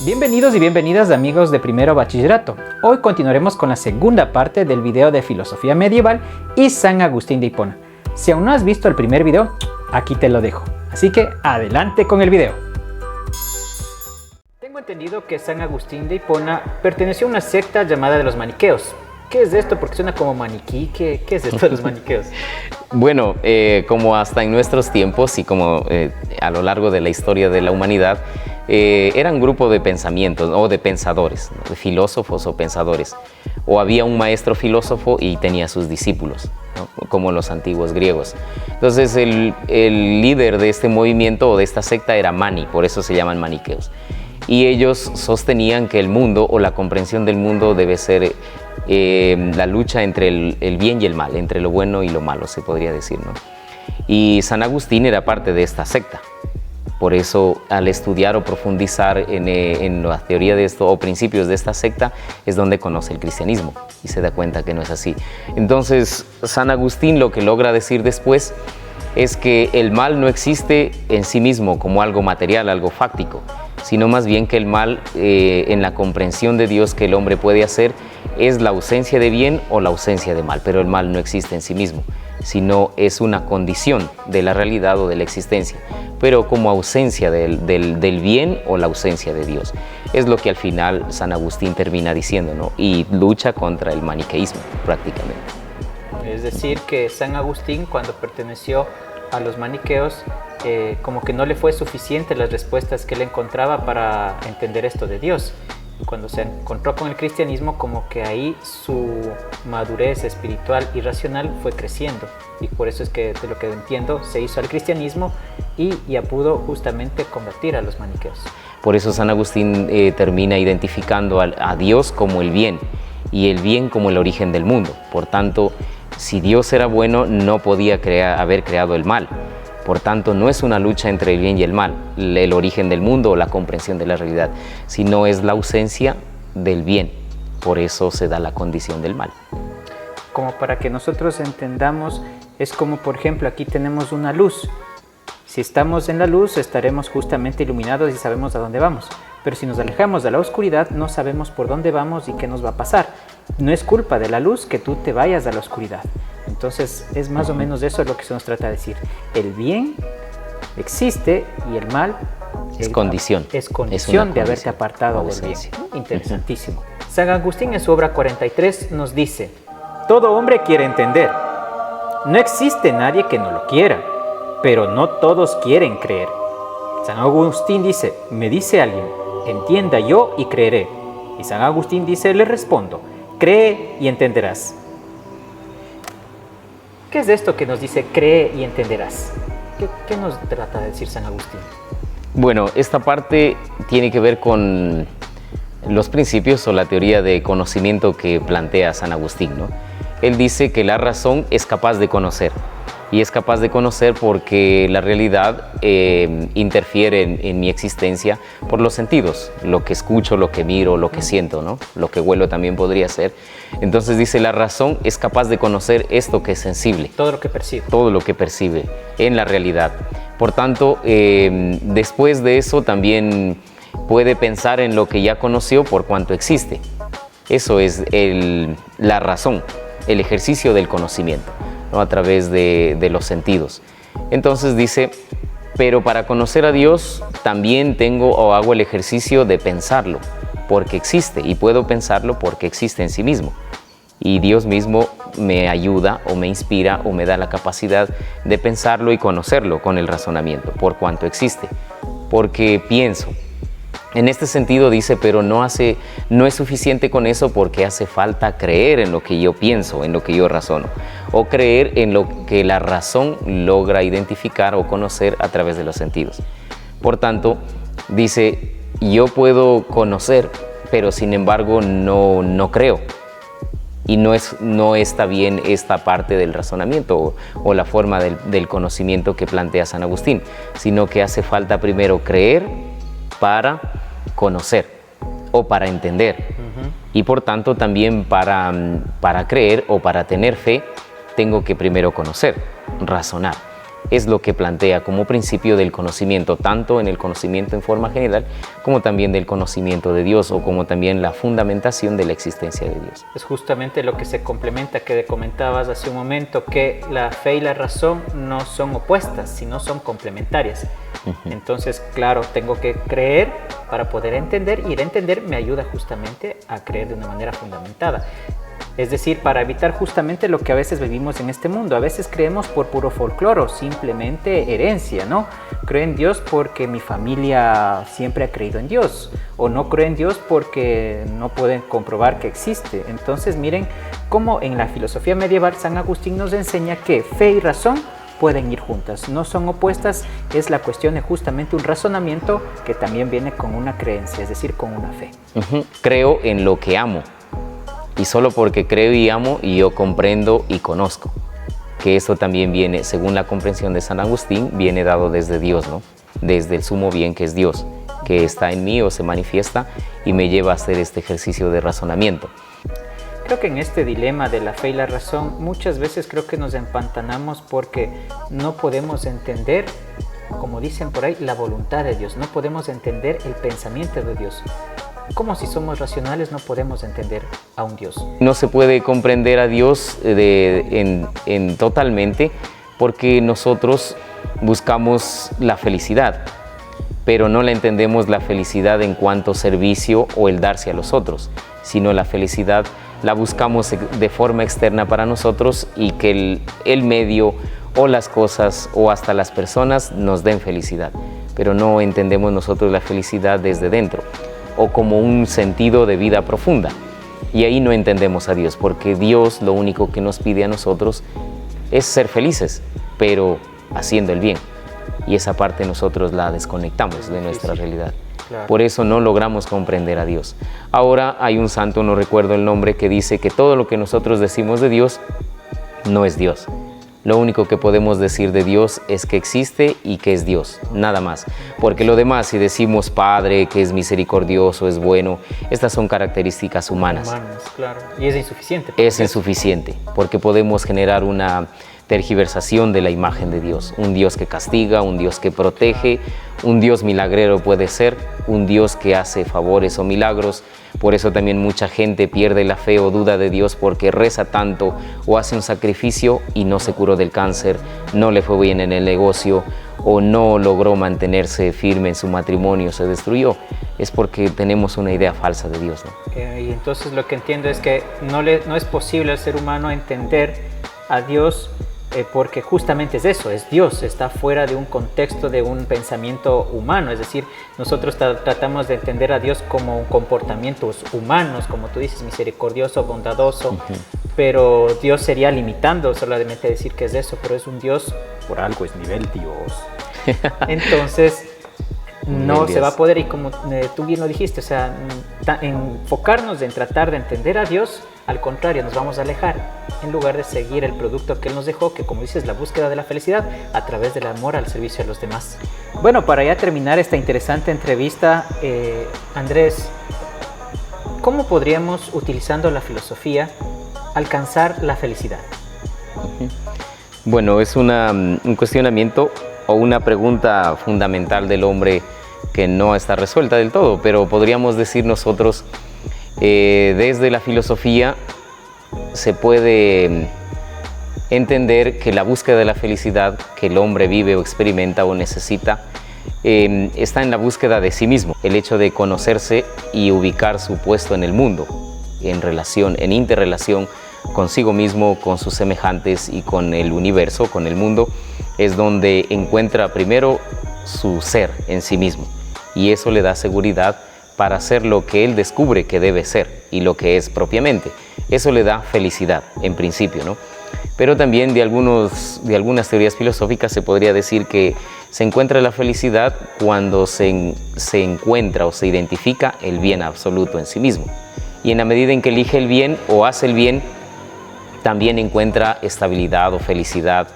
Bienvenidos y bienvenidas amigos de primero bachillerato. Hoy continuaremos con la segunda parte del video de filosofía medieval y San Agustín de Hipona. Si aún no has visto el primer video, aquí te lo dejo. Así que adelante con el video. Tengo entendido que San Agustín de Hipona perteneció a una secta llamada de los maniqueos. ¿Qué es esto? Porque suena como maniquí. ¿Qué es esto de los maniqueos? Bueno, como hasta en nuestros tiempos y como a lo largo de la historia de la humanidad, era un grupo de pensamientos o de pensadores, ¿no? De filósofos o pensadores. O había un maestro filósofo y tenía sus discípulos, ¿no? Como los antiguos griegos. Entonces el líder de este movimiento o de esta secta era Mani, por eso se llaman maniqueos. Y ellos sostenían que el mundo o la comprensión del mundo debe ser la lucha entre el bien y el mal, entre lo bueno y lo malo, se podría decir, ¿no? Y San Agustín era parte de esta secta. Por eso, al estudiar o profundizar en la teoría de esto o principios de esta secta, es donde conoce el cristianismo y se da cuenta que no es así. Entonces, San Agustín lo que logra decir después es que el mal no existe en sí mismo como algo material, algo fáctico, sino más bien que el mal, en la comprensión de Dios que el hombre puede hacer, es la ausencia de bien o la ausencia de mal, pero el mal no existe en sí mismo, sino es una condición de la realidad o de la existencia, pero como ausencia del bien o la ausencia de Dios. Es lo que al final San Agustín termina diciendo, ¿no? Y lucha contra el maniqueísmo prácticamente. Es decir, que San Agustín, cuando perteneció a los maniqueos, como que no le fue suficiente las respuestas que él encontraba para entender esto de Dios. Cuando se encontró con el cristianismo, como que ahí su madurez espiritual y racional fue creciendo, y por eso es que, de lo que entiendo, se hizo al cristianismo y ya pudo justamente combatir a los maniqueos. Por eso San Agustín termina identificando a Dios como el bien y el bien como el origen del mundo. Por tanto, si Dios era bueno, no podía haber creado el mal. Por tanto, no es una lucha entre el bien y el mal, el origen del mundo o la comprensión de la realidad, sino es la ausencia del bien. Por eso se da la condición del mal. Como para que nosotros entendamos, es como, por ejemplo, aquí tenemos una luz. Si estamos en la luz, estaremos justamente iluminados y sabemos a dónde vamos. Pero si nos alejamos de la oscuridad, no sabemos por dónde vamos y qué nos va a pasar. No es culpa de la luz que tú te vayas a la oscuridad. Entonces, es más o menos eso lo que se nos trata de decir. El bien existe y el mal es condición. Es condición de haberte apartado del bien. Interesantísimo. San Agustín en su obra 43 nos dice: todo hombre quiere entender. No existe nadie que no lo quiera, pero no todos quieren creer. San Agustín dice: me dice alguien, entienda yo y creeré. Y San Agustín dice: le respondo, cree y entenderás. ¿Qué es esto que nos dice cree y entenderás? ¿Qué nos trata de decir San Agustín? Bueno, esta parte tiene que ver con los principios o la teoría de conocimiento que plantea San Agustín, ¿no? Él dice que la razón es capaz de conocer. Y es capaz de conocer porque la realidad interfiere en mi existencia por los sentidos, lo que escucho, lo que miro, lo que siento, ¿no? Lo que huelo también podría ser. Entonces dice, la razón es capaz de conocer esto que es sensible. Todo lo que percibe. Todo lo que percibe en la realidad. Por tanto, después de eso también puede pensar en lo que ya conoció por cuanto existe. Eso es la razón, el ejercicio del conocimiento, ¿no? A través de los sentidos. Entonces dice, pero para conocer a Dios también tengo o hago el ejercicio de pensarlo, porque existe, y puedo pensarlo porque existe en sí mismo. Y Dios mismo me ayuda o me inspira o me da la capacidad de pensarlo y conocerlo con el razonamiento, por cuanto existe, porque pienso. En este sentido dice, pero no es suficiente con eso porque hace falta creer en lo que yo pienso, en lo que yo razono, o creer en lo que la razón logra identificar o conocer a través de los sentidos. Por tanto, dice, yo puedo conocer, pero sin embargo no creo. Y no está bien esta parte del razonamiento o la forma del conocimiento que plantea San Agustín, sino que hace falta primero creer para conocer o para entender. Y por tanto también para creer o para tener fe tengo que primero conocer, razonar. es lo que plantea como principio del conocimiento, tanto en el conocimiento en forma general como también del conocimiento de Dios, o como también la fundamentación de la existencia de Dios. Es justamente lo que se complementa, que comentabas hace un momento, que la fe y la razón no son opuestas, sino son complementarias. Entonces, claro, tengo que creer para poder entender, y el entender me ayuda justamente a creer de una manera fundamentada. Es decir, para evitar justamente lo que a veces vivimos en este mundo. A veces creemos por puro folclore, simplemente herencia, ¿no? Creo en Dios porque mi familia siempre ha creído en Dios, o no creo en Dios porque no pueden comprobar que existe. Entonces, miren cómo en la filosofía medieval San Agustín nos enseña que fe y razón pueden ir juntas, no son opuestas. Es la cuestión de justamente un razonamiento que también viene con una creencia, es decir, con una fe. Creo en lo que amo. Y solo porque creo y amo, y yo comprendo y conozco. Que eso también viene, según la comprensión de San Agustín, viene dado desde Dios, ¿no? Desde el sumo bien que es Dios, que está en mí o se manifiesta y me lleva a hacer este ejercicio de razonamiento. Creo que en este dilema de la fe y la razón, muchas veces creo que nos empantanamos porque no podemos entender, como dicen por ahí, la voluntad de Dios. No podemos entender el pensamiento de Dios. Como si somos racionales no podemos entender a un Dios. No se puede comprender a Dios totalmente, porque nosotros buscamos la felicidad, pero no la entendemos la felicidad en cuanto servicio o el darse a los otros, sino la felicidad la buscamos de forma externa para nosotros, y que el medio o las cosas o hasta las personas nos den felicidad, pero no entendemos nosotros la felicidad desde dentro, o como un sentido de vida profunda. Y ahí no entendemos a Dios, porque Dios lo único que nos pide a nosotros es ser felices, pero haciendo el bien. Y esa parte nosotros la desconectamos de nuestra realidad. Claro. Por eso no logramos comprender a Dios. Ahora hay un santo, no recuerdo el nombre, que dice que todo lo que nosotros decimos de Dios no es Dios. Lo único que podemos decir de Dios es que existe y que es Dios, nada más. Porque lo demás, si decimos Padre, que es misericordioso, es bueno, estas son características humanas. Claro. Y es insuficiente. Es insuficiente, porque podemos generar una tergiversación de la imagen de Dios. Un Dios que castiga, un Dios que protege, un Dios milagrero puede ser, un Dios que hace favores o milagros. Por eso también mucha gente pierde la fe o duda de Dios, porque reza tanto o hace un sacrificio y no se curó del cáncer, no le fue bien en el negocio, o no logró mantenerse firme en su matrimonio, se destruyó. Es porque tenemos una idea falsa de Dios, ¿no? Y entonces lo que entiendo es que no es posible al ser humano entender a Dios, porque justamente es eso, es Dios, está fuera de un contexto de un pensamiento humano. Es decir, nosotros tratamos de entender a Dios como comportamientos humanos, como tú dices, misericordioso, bondadoso, pero Dios sería limitando solamente decir que es eso, pero es un Dios, por algo es nivel Dios. Entonces no se va a poder, y como tú bien lo dijiste, o sea, enfocarnos en tratar de entender a Dios, al contrario, nos vamos a alejar en lugar de seguir el producto que Él nos dejó, que, como dices, la búsqueda de la felicidad a través del amor al servicio de los demás. Bueno, para ya terminar esta interesante entrevista, Andrés, ¿cómo podríamos, utilizando la filosofía, alcanzar la felicidad? Bueno, es un cuestionamiento o una pregunta fundamental del hombre que no está resuelta del todo, pero podríamos decir nosotros, desde la filosofía se puede entender que la búsqueda de la felicidad que el hombre vive o experimenta o necesita está en la búsqueda de sí mismo, el hecho de conocerse y ubicar su puesto en el mundo, en interrelación consigo mismo, con sus semejantes y con el universo, con el mundo, es donde encuentra primero su ser en sí mismo, y eso le da seguridad para ser lo que él descubre que debe ser y lo que es propiamente. Eso le da felicidad en principio, ¿no? Pero también de algunas teorías filosóficas se podría decir que se encuentra la felicidad cuando se encuentra o se identifica el bien absoluto en sí mismo, y en la medida en que elige el bien o hace el bien, también encuentra estabilidad o felicidad,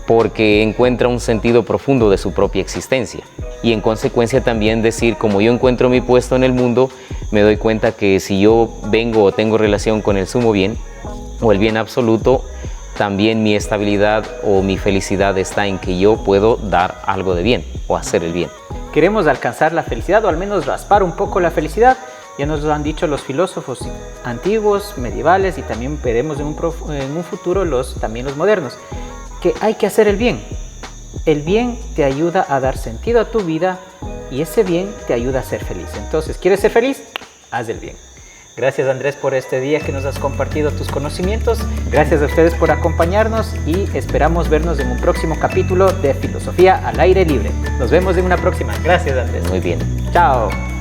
porque encuentra un sentido profundo de su propia existencia. Y en consecuencia también decir, como yo encuentro mi puesto en el mundo, me doy cuenta que si yo vengo o tengo relación con el sumo bien o el bien absoluto, también mi estabilidad o mi felicidad está en que yo puedo dar algo de bien o hacer el bien. Queremos alcanzar la felicidad o al menos raspar un poco la felicidad. Ya nos lo han dicho los filósofos antiguos, medievales y también veremos en un futuro también los modernos, que hay que hacer el bien. El bien te ayuda a dar sentido a tu vida y ese bien te ayuda a ser feliz. Entonces, ¿quieres ser feliz? Haz el bien. Gracias, Andrés, por este día que nos has compartido tus conocimientos. Gracias a ustedes por acompañarnos y esperamos vernos en un próximo capítulo de Filosofía al Aire Libre. Nos vemos en una próxima. Gracias, Andrés. Muy bien. Chao.